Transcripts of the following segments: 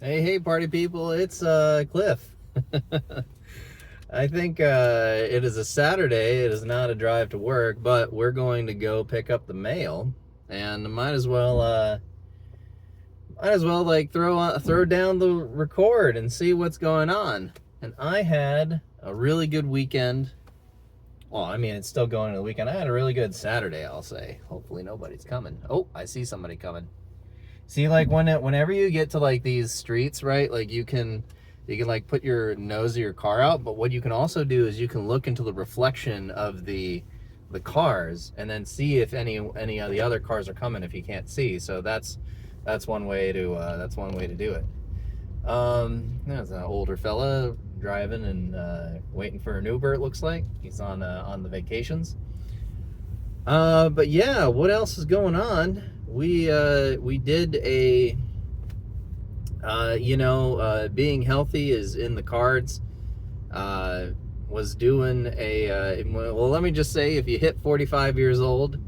Hey, party people, it's Cliff. I think it is a Saturday. It is not a drive to work, but we're going to go pick up the mail, and might as well like throw down the record and see what's going on. And I had a really good weekend. Well, I mean, it's still going into the weekend. I had a really good Saturday, I'll say. Hopefully nobody's coming. Oh, I see somebody coming. See, like whenever you get to like these streets, right? Like you can like put your nose of your car out, but what you can also do is you can look into the reflection of the cars and then see if any of the other cars are coming if you can't see. So that's one way to do it. There's an older fella driving and waiting for an Uber. It looks like he's on the vacations. But yeah, what else is going on? We did a being healthy is in the cards. Was doing well, let me just say, if you hit 45 years old,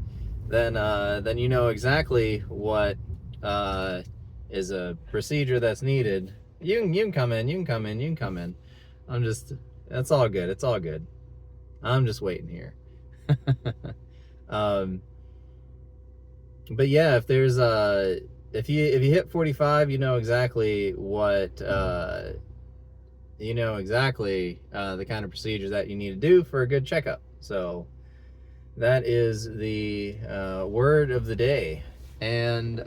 then you know exactly what is a procedure that's needed. You can come in. That's all good. It's all good. I'm just waiting here. um, but yeah, if you hit 45, you know exactly the kind of procedures that you need to do for a good checkup. So that is the word of the day. And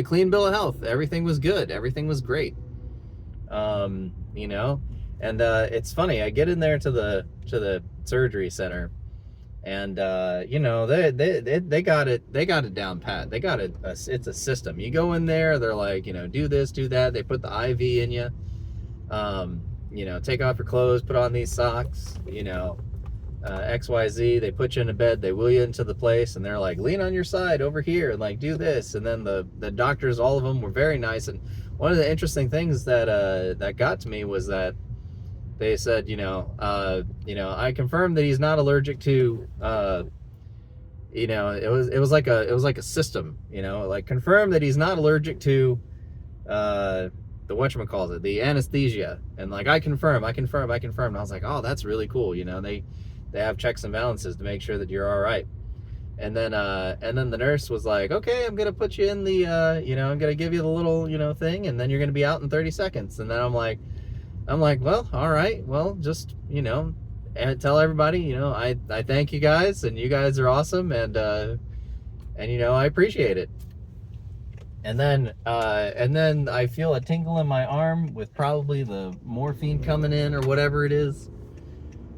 clean bill of health. Everything was good. Everything was great. You know, and it's funny. I get in there to the surgery center, and they got it down pat. They got it. It's a system. You go in there, they're like, do this, do that. They put the IV in you. Take off your clothes, put on these socks. XYZ. They put you in a bed. They wheel you into the place, and they're like, lean on your side over here and like do this. And then the doctors, all of them, were very nice. And one of the interesting things that got to me was that they said, I confirmed that he's not allergic to, it was like a system, like confirm that he's not allergic to, the whatchamacallit, the anesthesia. And like, I confirm. And I was like, oh, that's really cool. They have checks and balances to make sure that you're all right. And then the nurse was like, okay, I'm going to put you in the, I'm going to give you the little, thing, and then you're going to be out in 30 seconds. And then I'm like, well, all right, well, just, and tell everybody, I thank you guys, and you guys are awesome, and I appreciate it. And then I feel a tingle in my arm with probably the morphine coming in or whatever it is,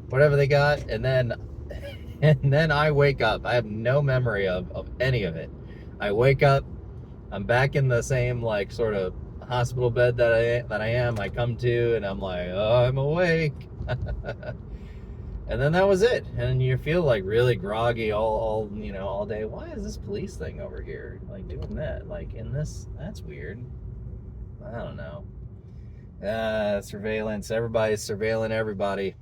whatever they got. And then I wake up. I have no memory of any of it. I wake up, I'm back in the same like sort of hospital bed that I am. I come to, and I'm like, oh, I'm awake. And then that was it. And you feel like really groggy all day. Why is this police thing over here like doing that? Like in this, that's weird. I don't know. Surveillance. Everybody's surveilling everybody.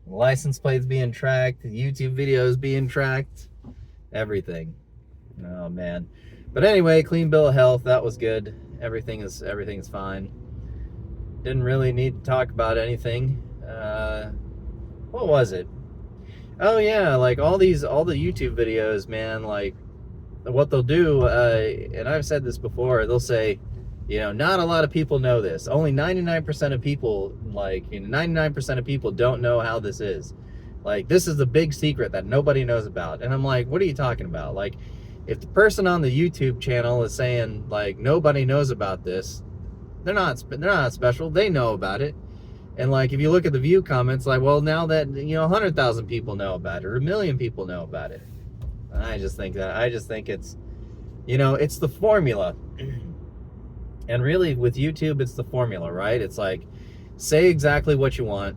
License plates being tracked. YouTube videos being tracked. Everything. Oh man. But anyway, clean bill of health. That was good. Everything's fine. Didn't really need to talk about anything. What was it? Oh yeah, like all the YouTube videos, man, like what they'll do, and I've said this before, they'll say, not a lot of people know this. Only 99% of people, 99% of people don't know how this is. Like, this is the big secret that nobody knows about. And I'm like, what are you talking about? Like, if the person on the YouTube channel is saying, like, nobody knows about this, they're not special. They know about it. And like, if you look at the view comments, like, well, now that 100,000 people know about it, or 1 million people know about it. I just think it's, it's the formula. And really, with YouTube, it's the formula, right? It's like, say exactly what you want,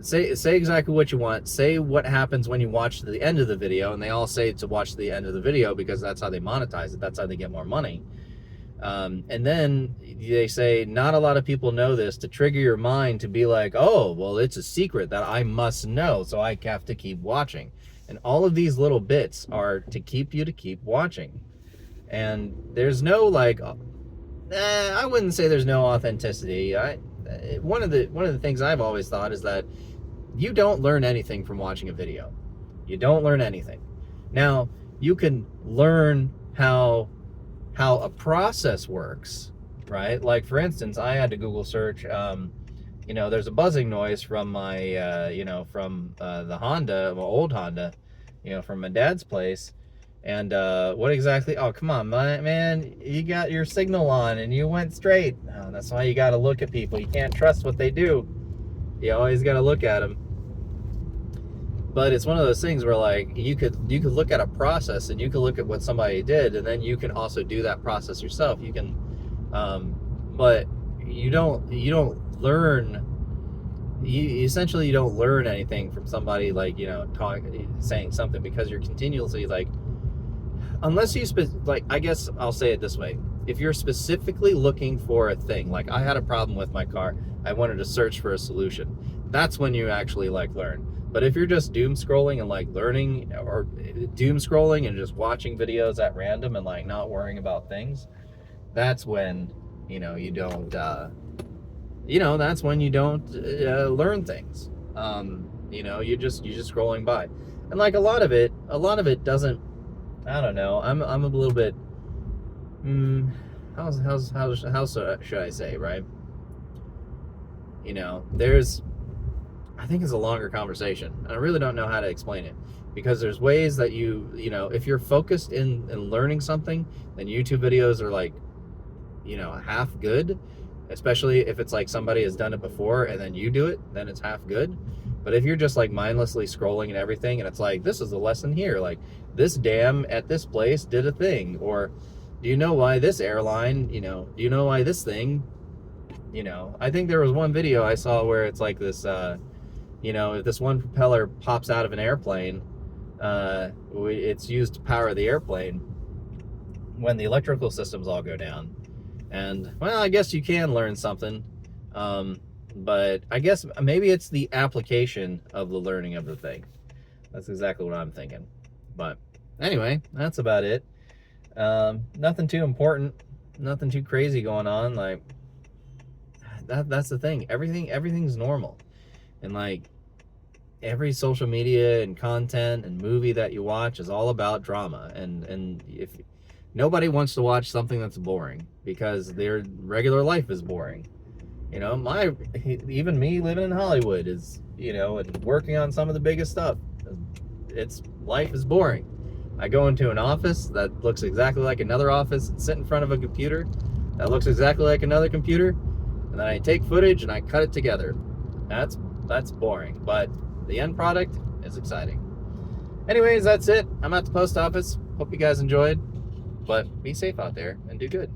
say exactly what you want. Say what happens when you watch the end of the video, and they all say to watch the end of the video because that's how they monetize it. That's how they get more money. And then they say, not a lot of people know this, to trigger your mind to be like, oh, well, it's a secret that I must know, so I have to keep watching. And all of these little bits are to keep you to keep watching. And there's no like, I wouldn't say there's no authenticity. One of the things I've always thought is that you don't learn anything from watching a video. You don't learn anything. Now, you can learn how a process works, right? Like, for instance, I had to Google search, there's a buzzing noise from my, from the Honda, my old Honda, from my dad's place. And what exactly? Oh, come on, man! You got your signal on and you went straight. Oh, that's why you got to look at people. You can't trust what they do. You always got to look at them. But it's one of those things where, like, you could look at a process and you could look at what somebody did, and then you can also do that process yourself. You can, but you don't learn. You essentially don't learn anything from somebody, like, saying something, because you're continuously, like, unless you I guess I'll say it this way: if you're specifically looking for a thing, like I had a problem with my car, I wanted to search for a solution. That's when you actually, like, learn. But if you're just doom scrolling and, like, learning, or doom scrolling and just watching videos at random and, like, not worrying about things, that's when you don't. That's when you don't learn things. You're just scrolling by, and, like, a lot of it doesn't. I don't know. I'm a little bit. How should I say, right? I think it's a longer conversation, and I really don't know how to explain it, because there's ways that if you're focused in learning something, then YouTube videos are, like, half good, especially if it's like somebody has done it before and then you do it, then it's half good. But if you're just, like, mindlessly scrolling and everything, and it's like, this is a lesson here, like, this dam at this place did a thing, or do you know why this airline, do you know why this thing, I think there was one video I saw where it's like this, if this one propeller pops out of an airplane, it's used to power the airplane when the electrical systems all go down. And, well, I guess you can learn something, but I guess maybe it's the application of the learning of the thing. That's exactly what I'm thinking. But anyway, that's about it. Nothing too important, nothing too crazy going on. Like, that's the thing. Everything's normal. And, like, every social media and content and movie that you watch is all about drama. And if nobody wants to watch something that's boring, because their regular life is boring. Even me living in Hollywood is, and working on some of the biggest stuff, life is boring. I go into an office that looks exactly like another office and sit in front of a computer that looks exactly like another computer, and then I take footage and I cut it together. That's boring, but the end product is exciting. Anyways, that's it. I'm at the post office. Hope you guys enjoyed, but be safe out there and do good.